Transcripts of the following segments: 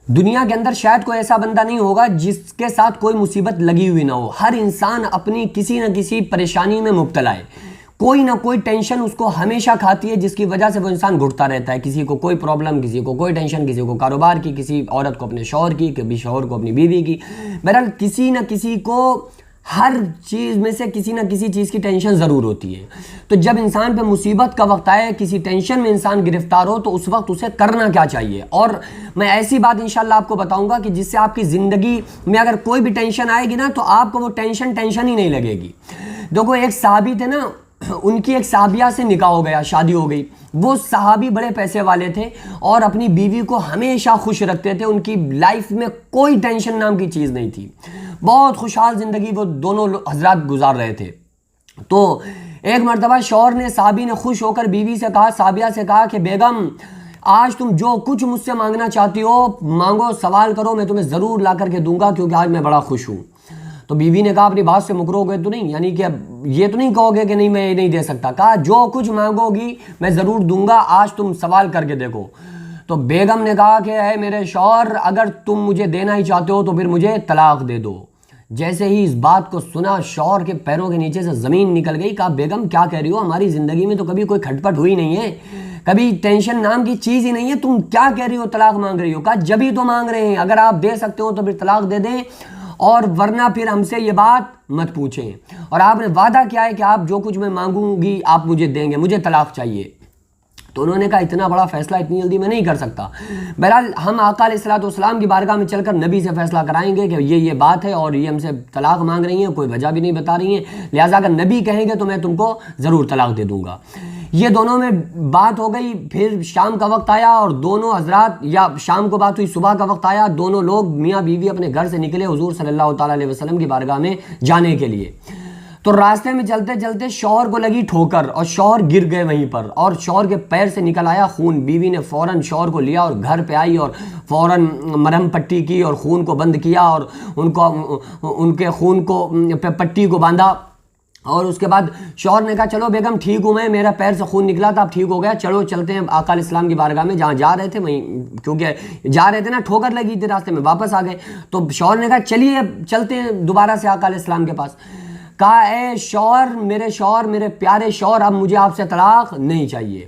دنیا کے اندر شاید کوئی ایسا بندہ نہیں ہوگا جس کے ساتھ کوئی مصیبت لگی ہوئی نہ ہو. ہر انسان اپنی کسی نہ کسی پریشانی میں مبتلا ہے. کوئی نہ کوئی ٹینشن اس کو ہمیشہ کھاتی ہے جس کی وجہ سے وہ انسان گھٹتا رہتا ہے. کسی کو کوئی پرابلم, کسی کو کوئی ٹینشن, کسی کو کاروبار کی, کسی عورت کو اپنے شوہر کی, کبھی شوہر کو اپنی بیوی کی. بہرحال کسی نہ کسی کو ہر چیز میں سے کسی نہ کسی چیز کی ٹینشن ضرور ہوتی ہے. تو جب انسان پہ مصیبت کا وقت آئے, کسی ٹینشن میں انسان گرفتار ہو, تو اس وقت اسے کرنا کیا چاہیے. اور میں ایسی بات انشاءاللہ آپ کو بتاؤں گا کہ جس سے آپ کی زندگی میں اگر کوئی بھی ٹینشن آئے گی نا, تو آپ کو وہ ٹینشن ہی نہیں لگے گی. دیکھو ایک صحابی تھے نا, ان کی ایک صحابیہ سے نکاح ہو گیا, شادی ہو گئی. وہ صحابی بڑے پیسے والے تھے اور اپنی بیوی کو ہمیشہ خوش رکھتے تھے. ان کی لائف میں کوئی ٹینشن نام کی چیز نہیں تھی. بہت خوشحال زندگی وہ دونوں حضرات گزار رہے تھے. تو ایک مرتبہ شوہر نے, صحابی نے خوش ہو کر بیوی سے کہا, صحابیہ سے کہا کہ بیگم آج تم جو کچھ مجھ سے مانگنا چاہتی ہو مانگو, سوال کرو, میں تمہیں ضرور لا کر کے دوں گا کیونکہ آج میں بڑا خوش ہوں. تو بیوی نے کہا اپنی بات سے مکرو گے تو نہیں, یعنی کہ یہ تو نہیں کہو گے کہ نہیں میں یہ نہیں دے سکتا. کہا جو کچھ مانگو گی میں ضرور دوں گا, آج تم سوال کر کے دیکھو. تو بیگم نے کہا کہ اے میرے شوہر, اگر تم مجھے دینا ہی چاہتے ہو تو پھر مجھے طلاق دے دو. جیسے ہی اس بات کو سنا, شوہر کے پیروں کے نیچے سے زمین نکل گئی. کہا بیگم کیا کہہ رہی ہو, ہماری زندگی میں تو کبھی کوئی کھٹ پٹ ہوئی نہیں ہے, کبھی ٹینشن نام کی چیز ہی نہیں ہے, تم کیا کہہ رہی ہو, طلاق مانگ رہی ہو. کہا جبھی تو مانگ رہے ہیں, اگر آپ دے سکتے ہو تو پھر طلاق دے دیں, اور ورنہ پھر ہم سے یہ بات مت پوچھیں. اور آپ نے وعدہ کیا ہے کہ آپ جو کچھ میں مانگوں گی آپ مجھے دیں گے, مجھے طلاق چاہیے. تو انہوں نے کہا اتنا بڑا فیصلہ اتنی جلدی میں نہیں کر سکتا. بہرحال ہم آقا علیہ الصلوۃ والسلام کی بارگاہ میں چل کر نبی سے فیصلہ کرائیں گے کہ یہ بات ہے اور یہ ہم سے طلاق مانگ رہی ہیں, کوئی وجہ بھی نہیں بتا رہی ہیں, لہٰذا اگر نبی کہیں گے تو میں تم کو ضرور طلاق دے دوں گا. یہ دونوں میں بات ہو گئی. پھر شام کا وقت آیا اور دونوں حضرات, یا شام کو بات ہوئی, صبح کا وقت آیا, دونوں لوگ میاں بیوی اپنے گھر سے نکلے حضور صلی اللہ تعالیٰ علیہ وسلم کی بارگاہ میں جانے کے لیے. تو راستے میں چلتے چلتے شوہر کو لگی ٹھوکر اور شوہر گر گئے وہیں پر, اور شوہر کے پیر سے نکل آیا خون. بیوی نے فوراً شوہر کو لیا اور گھر پہ آئی اور فوراً مرہم پٹی کی اور خون کو بند کیا, اور ان کے خون کو پٹی کو باندھا. اور اس کے بعد شوہر نے کہا چلو بیگم ٹھیک ہوں میں, میرا پیر سے خون نکلا تھا اب ٹھیک ہو گیا, چلو چلتے ہیں آقا علیہ السلام کی بارگاہ میں جہاں جا رہے تھے وہیں, کیونکہ جا رہے تھے نا, ٹھوکر لگی تھی راستے میں, واپس آ گئے. تو شوہر نے کہا چلیے چلتے ہیں دوبارہ سے آقا علیہ السلام کے پاس. کہا اے شوہر, میرے پیارے شوہر, اب مجھے آپ سے طلاق نہیں چاہیے.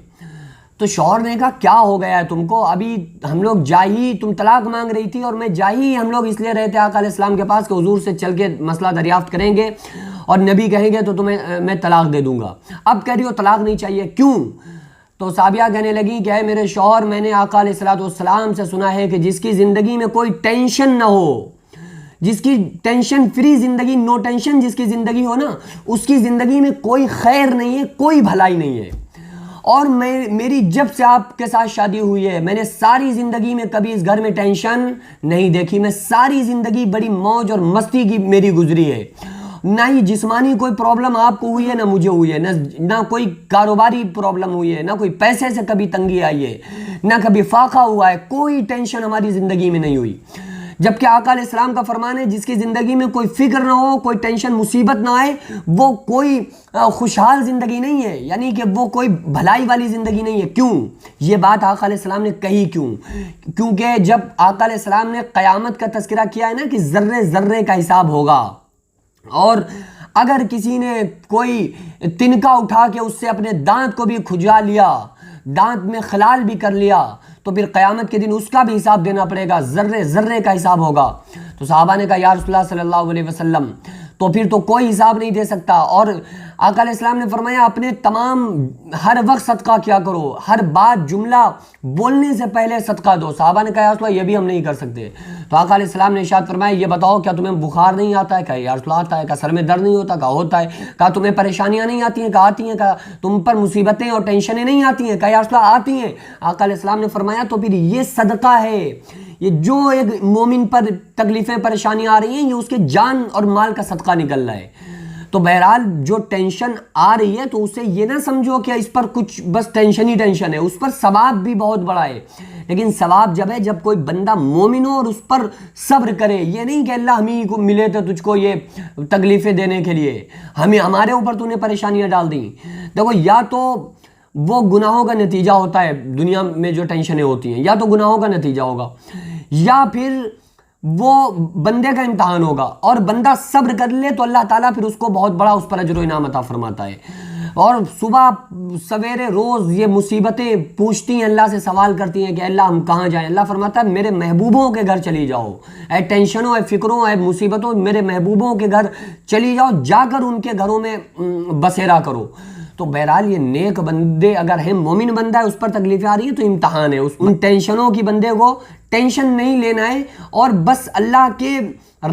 تو شوہر نے کہا کیا ہو گیا ہے تم کو, ابھی ہم لوگ جاہی, تم طلاق مانگ رہی تھی اور میں جاہی, ہم لوگ اس لیے رہتے آقا علیہ السلام کے پاس کہ حضور سے چل کے مسئلہ دریافت کریں گے اور نبی کہیں گے تو تمہیں میں طلاق دے دوں گا, اب کہہ رہی ہو طلاق نہیں چاہیے, کیوں؟ تو صحابیہ کہنے لگی کہ اے میرے شوہر, میں نے آقا علیہ الصلوۃ والسلام سے سنا ہے کہ جس کی زندگی میں کوئی ٹینشن نہ ہو, جس کی ٹینشن فری زندگی, نو ٹینشن جس کی زندگی ہو نا, اس کی زندگی میں کوئی خیر نہیں ہے, کوئی بھلائی نہیں ہے. اور میری جب سے آپ کے ساتھ شادی ہوئی ہے, میں نے ساری زندگی میں کبھی اس گھر میں ٹینشن نہیں دیکھی. میں ساری زندگی بڑی موج اور مستی کی میری گزری ہے, نہ ہی جسمانی کوئی پرابلم آپ کو ہوئی ہے نہ مجھے ہوئی ہے, نہ کوئی کاروباری پرابلم ہوئی ہے, نہ کوئی پیسے سے کبھی تنگی آئی ہے, نہ کبھی فاقہ ہوا ہے, کوئی ٹینشن ہماری زندگی میں نہیں ہوئی. جبکہ آقا علیہ السلام کا فرمان ہے جس کی زندگی میں کوئی فکر نہ ہو, کوئی ٹینشن مصیبت نہ آئے, وہ کوئی خوشحال زندگی نہیں ہے, یعنی کہ وہ کوئی بھلائی والی زندگی نہیں ہے. کیوں یہ بات آقا علیہ السلام نے کہی, کیونکہ جب آقا علیہ السلام نے قیامت کا تذکرہ کیا ہے نا کہ ذرے ذرے کا حساب ہوگا, اور اگر کسی نے کوئی تنکا اٹھا کے اس سے اپنے دانت کو بھی کھجا لیا, دانت میں خلال بھی کر لیا, تو پھر قیامت کے دن اس کا بھی حساب دینا پڑے گا, ذرے ذرے کا حساب ہوگا. تو صحابہ نے کہا یا رسول اللہ صلی اللہ علیہ وسلم, تو پھر تو کوئی حساب نہیں دے سکتا. اور آقا علیہ السلام نے فرمایا اپنے تمام ہر وقت صدقہ کیا کرو, ہر بات جملہ بولنے سے پہلے صدقہ دو. صحابہ نے کہا یا رسول اللہ یہ بھی ہم نہیں کر سکتے. تو آقا علیہ السلام نے ارشاد فرمایا یہ بتاؤ کیا تمہیں بخار نہیں آتا ہے؟ کہا یا رسول اللہ آتا ہے. کہا سر میں درد نہیں ہوتا؟ کہا ہوتا ہے. کہا تمہیں پریشانیاں نہیں آتی ہیں؟ کہا آتی ہیں. کہا تم پر مصیبتیں اور ٹینشنیں نہیں آتی ہیں؟ کہا یا رسول اللہ آتی ہیں. آقا علیہ السلام نے فرمایا تو پھر یہ صدقہ ہے, یہ جو ایک مومن پر تکلیفیں پریشانیاں آ رہی ہیں یہ اس کے جان اور مال کا صدقہ نکل رہا ہے. تو بہرحال جو ٹینشن آ رہی ہے تو اسے یہ نہ سمجھو کہ اس پر کچھ بس ٹینشن ہی ٹینشن ہے, اس پر ثواب بھی بہت بڑا ہے. لیکن ثواب جب ہے جب کوئی بندہ مومن ہو اور اس پر صبر کرے, یہ نہیں کہ اللہ ہم ہی کو ملے تھے تجھ کو یہ تکلیفیں دینے کے لیے, ہمارے اوپر تو نے پریشانیاں ڈال دیں. دیکھو یا تو وہ گناہوں کا نتیجہ ہوتا ہے دنیا میں جو ٹینشنیں ہوتی ہیں, یا تو گناہوں کا نتیجہ ہوگا, یا پھر وہ بندے کا امتحان ہوگا اور بندہ صبر کر لے تو اللہ تعالیٰ پھر اس کو بہت بڑا اس پر اجر و انعام عطا فرماتا ہے. اور صبح سویرے روز یہ مصیبتیں پوچھتی ہیں اللہ سے، سوال کرتی ہیں کہ اللہ ہم کہاں جائیں. اللہ فرماتا ہے میرے محبوبوں کے گھر چلی جاؤ، اے ٹینشنوں، اے فکروں، اے مصیبتوں، میرے محبوبوں کے گھر چلی جاؤ، جا کر ان کے گھروں میں بسیرا کرو. تو بہرحال یہ نیک بندے اگر ہیں، مومن بندہ ہے، اس پر تکلیفیں آ رہی ہیں تو امتحان ہے. ان ٹینشنوں کی بندے کو ٹینشن نہیں لینا ہے اور بس اللہ کے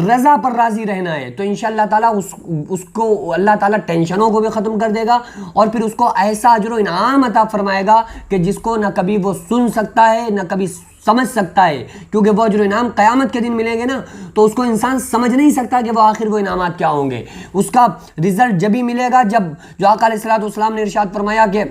رضا پر راضی رہنا ہے. تو انشاءاللہ تعالیٰ اس کو اللہ تعالیٰ ٹینشنوں کو بھی ختم کر دے گا اور پھر اس کو ایسا اجر و انعام عطا فرمائے گا کہ جس کو نہ کبھی وہ سن سکتا ہے نہ کبھی سمجھ سکتا ہے. کیونکہ وہ اجر و انعام قیامت کے دن ملیں گے نا، تو اس کو انسان سمجھ نہیں سکتا کہ وہ آخر وہ انعامات کیا ہوں گے. اس کا رزلٹ جب ہی ملے گا جب جو آقا علیہ الصلوۃ والسلام نے ارشاد فرمایا کہ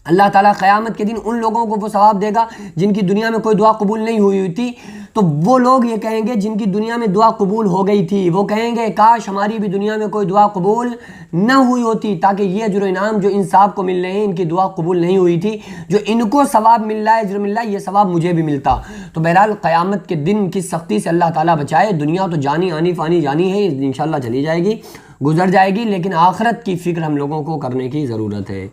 اللہ تعالیٰ قیامت کے دن ان لوگوں کو وہ ثواب دے گا جن کی دنیا میں کوئی دعا قبول نہیں ہوئی تھی. تو وہ لوگ یہ کہیں گے جن کی دنیا میں دعا قبول ہو گئی تھی، وہ کہیں گے کاش ہماری بھی دنیا میں کوئی دعا قبول نہ ہوئی ہوتی، تاکہ یہ اجر و انعام جو ان صاحب کو مل رہے ہیں، ان کی دعا قبول نہیں ہوئی تھی، جو ان کو ثواب مل رہا ہے، اجر مل رہا ہے، یہ ثواب مجھے بھی ملتا. تو بہرحال قیامت کے دن کی سختی سے اللہ تعالیٰ بچائے. دنیا تو جانی آنی فانی جانی ہے، انشاءاللہ چلی جائے گی، گزر جائے گی، لیکن آخرت کی فکر ہم لوگوں کو کرنے کی ضرورت ہے.